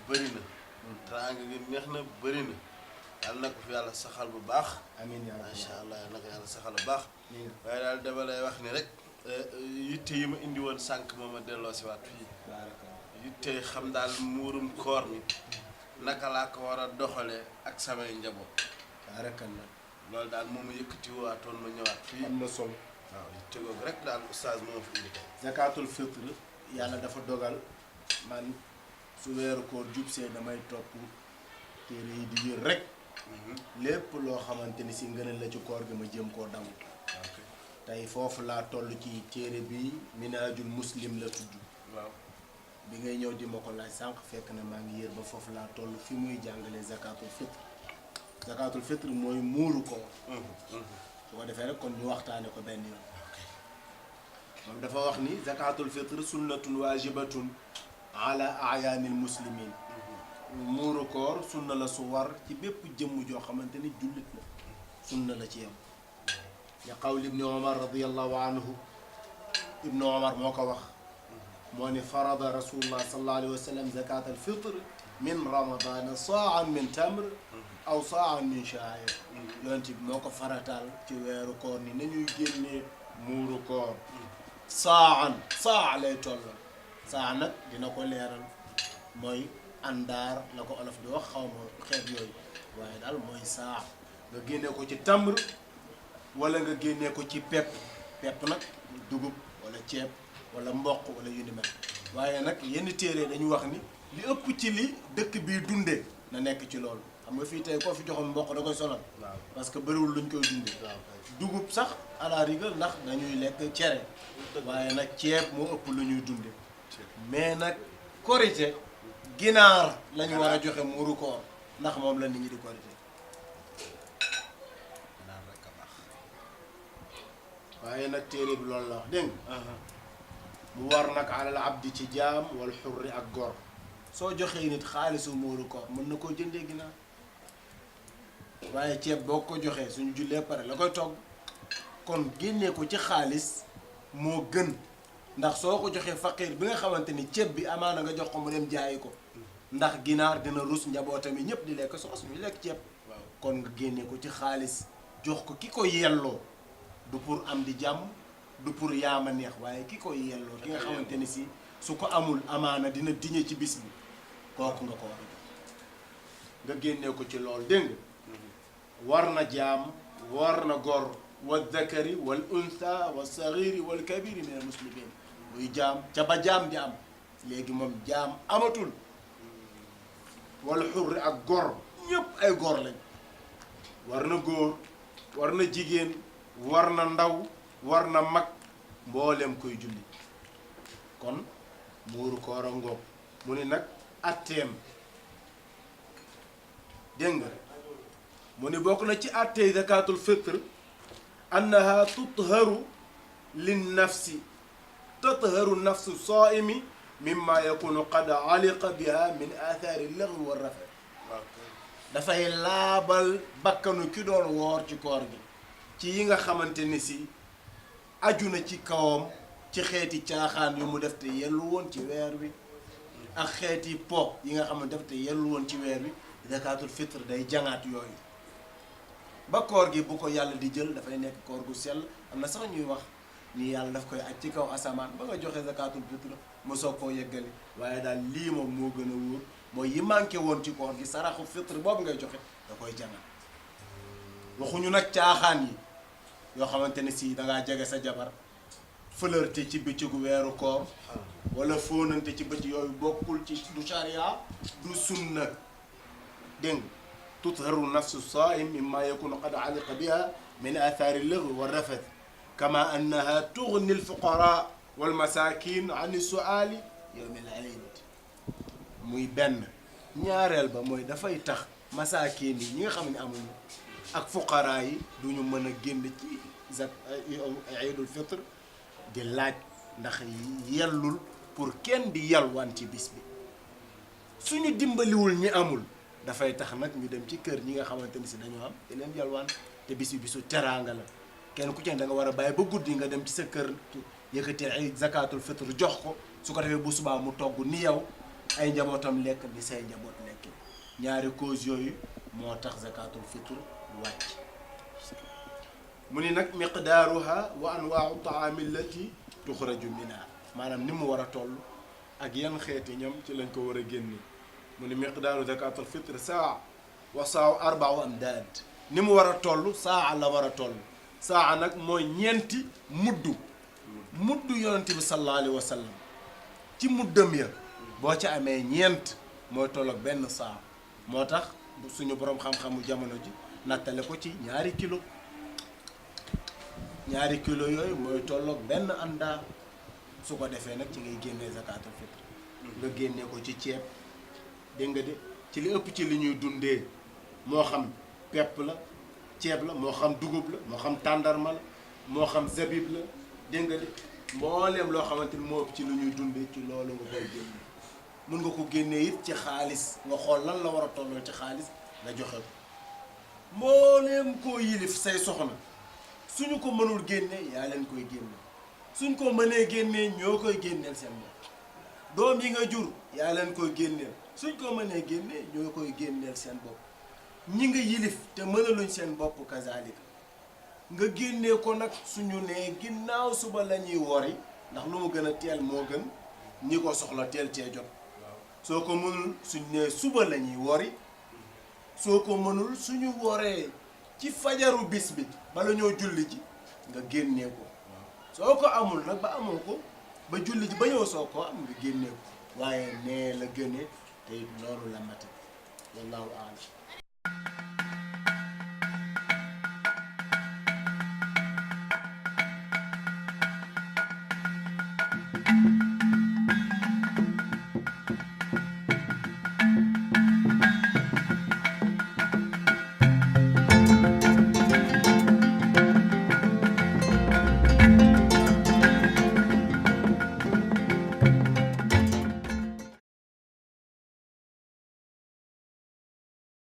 bëri na teraanga gi neex na bëri na yàlla na ko fi yàlla saxal bu baax amiin yaa rabbi macha allah yàlla na ko yàlla saxal bu baax waaye daal dama lay wax ni rek yitte yi ma indi woon sànq moo ma delloo si waat fii yitte xam daal muurum koor mi naka laa ko war a doxalee ak samay njaboot barakallah loolu daal moom ma yëkkati waatoon ma ñëwaat fii am na solo waaw yitte googu rek daal oustaz moo fi indi tey zakatul fitre yàlla dafa dogal man su weeru koor jubsee damay topp téere yi di yër rek lépp loo xamante ni si ngëneel la ci koor gi ma jëm koo daw tey foofu laa toll ci téere bi Minhajul Muslim la tudd waaw bi ngay ñëw di ma ko laaj sànq fekk na maa ngi yër ba foofu laa toll fi muy jàngale zakatul fitre mooy muuru koor su ko defee rek kon ñu waxtaane ko benn yoon moom dafa wax ni zakatul fitre sunnatun wajibatun ala ayaanil muslimin muuru koor sunna la su war ci bépp jëmm joo xamante ni jullit la sunna la ci yam ya qawli ibni omar radiallahu anhu ibnu omar moo ko wax moo ni farada rasulullah sallallahu alayhi wa sallam zakat al fitre min ramadana saan min tamr aw saan min sha'ir yonent bi moo ko farataal ci weeru koor ni nañuy génnee muuru koor saa lay toll saa nag dina ko leeral mooy àndaar la ko olof di wax xaw ma xeet yooyu waaye daal mooy saa nga génnee ko ci tamr wala nga génnee ko ci pepp nag dugub wala ceeb wala mboq wala yu ni mel waaye nag yenn téere dañu wax ni li ëpp ci li dëkk bii dundee na nekk ci loolu xam nga fii tey koo fi joxoon mboq da koy sonal parce que bëriwul luñ koy dundee dugub sax à la rigueur ndax dañuy lekk cere waaye nag ceeb moo ëpp lu ñuy dundee mais nag korite ginaar lañu war a joxe muuru koor ndax moom la nit ñi di korite ginaar rek a baax waaye nag téere bi loolu la wax dégg nga mu war nag alal abdi ci jaam wal xurri ak gor soo joxee nit xaalisu muuru koor mën na koo jëndee ginaar waaye ceeb boo ko joxee suñu jullee pare la koy togg kon génnee ko ci xaalis moo gën ndax soo ko joxee faqiir bi nga xamante ni ceeb bi amaana nga jox ko mu dem jaayi ko ndax ginaar dina rus njabootam yi ñëpp di lekk soos ñu lekk ceeb kon nga génnee ko ci xaalis jox ko ki ko yelloo du pour am di jàmm du pour yaama neex waaye ki ko yelloo ki nga xamante ni si su ko amul amaana dina diñe ci bis bi kooku nga ko war a jox nga génnee ko ci loolu dégg nga war na jaam war na gor wa zakari wal unsa wa sagiri wal kabiri min al muslimin muy jaam ca ba jaam di am léegi moom jaam amatul wal xurri ak gor ñëpp ay gor lañ war na góor war na jigéen war na ndaw war na mag mboolem koy julli kon muuru koor a ngoog mu ne nag atteem dégg nga mu ne bokk na ci attey zakatul fitr annaha tutharu lin nafsi tatharu nafsu saimi mimma yakunu qad aliqa biha min athari lagwi wa rafa dafay laabal bakkanu ki doon woor ci koor gi ci yi nga xamante ni si aju na ci kawam ci xeeti caaxaan yu mu def te yellu woon ci weer wi ak xeeti po yi nga xam ne def te yellu woon ci weer wi zakatul fitr day jangaat yooyu ba koor gi bu ko yàlla di jël dafay nekk koor gu sell am na sax ñuy wax ni yàlla daf koy aj ci kaw asamaan ba nga joxe zakatul fitr mu soog koo yeggali waaye daal lii moom moo gën a wóor mooy yi manqué woon ci koor gi saraxu fitr boobu ngay joxe da koy jangaat waxuñu nag caaxaan yi yoo xamante ne si dangaa jege sa jabar flirté ci bëccëgu weeru koor wala fóonante ci bëcc yooyu bokkul ci du charia du sunna dégg nga tutharu nafsu saim mimma yakunu qad aliqa biha min athari lagwi wa rafath kama annaha tughni alfuqara walmasakin an suali yawmi al-eid muy benn ñaareel ba mooy dafay tax masaakin yi ñi nga xam ne amuñu ak fuqara yi duñu mën a génn ci iidul fitr di laaj ndax yellul pour kenn di yalwaan ci bis bi suñu dimbaliwul ñi amul dafay tax nag ñu dem ci kër ñi nga xamante ni si dañoo am di leen yalwaan te bis bi bisu teraanga la kenn ku ci ne da nga war a bàyyi ba guddi nga dem ci sa kër yëkkati ay zakatul fitr jox ko su ko defee bu subaa mu togg ni yow ay njabootam lekk ni say njaboot lekk ñaari cause yooyu moo tax zakatul fitr wàcc mu ni nag miqdaaruha wa anwaau taami allati tuxraju minha maanaam ni mu war a toll ak yan xeeti ñam ci lañ ko war a génne mu ni miqdaaru zakatul fitr saa wa saa arbau amdaad ni mu war a toll saa la war a toll saa nag mooy ñeenti muddu yonente bi sallallahu alayhi wa sallam ci muddam ya boo ci amee ñeent mooy toll ak benn saa moo tax suñu boroom xam-xamu jamono ji nattale ko ci ñaari kilo yooyu mooy toll ak benn àndaa su ko defee nag ci ngay génnee zakatul fitr nga génnee ko ci ceeb dégg nga de ci li ëpp ci li ñuy dundee moo xam pepp la ceeb la moo xam dugub la moo xam tàndarma la moo xam zabib la dégg nga de mbooleem loo xamante ni moo ëpp ci lu ñuy dundee ci loolu nga koy génne mun nga ko génnee it ci xaalis nga xool lan la war a tolloo ci xaalis nga joxe ko mbooleem koo yilif say soxna suñu ko mënul génne yaa leen koy génne suñ ko mënee génnee ñoo koy génneel seen bopp doom yi nga jur yaa leen koy génneel suñ ko mënee génnee ñoo koy génneel seen bopp ñi nga yilif te mënaluñ seen bopp kazalika nga génnee ko nag suñu nee ginnaaw suba la ñuy wori ndax lu mu gën a teel moo gën ñi ko soxla teel cee jot soo ko mënul suñ nee suba la ñuy wori soo ko mënul suñu woree ci fajaru bis bi bala ñoo julli ji nga génnee ko soo ko amul nag ba amoo ko ba julli ji ba ñëw soo ko am nga génnee ko waaye nee la gënee te it loolu la mate wallahu a'lam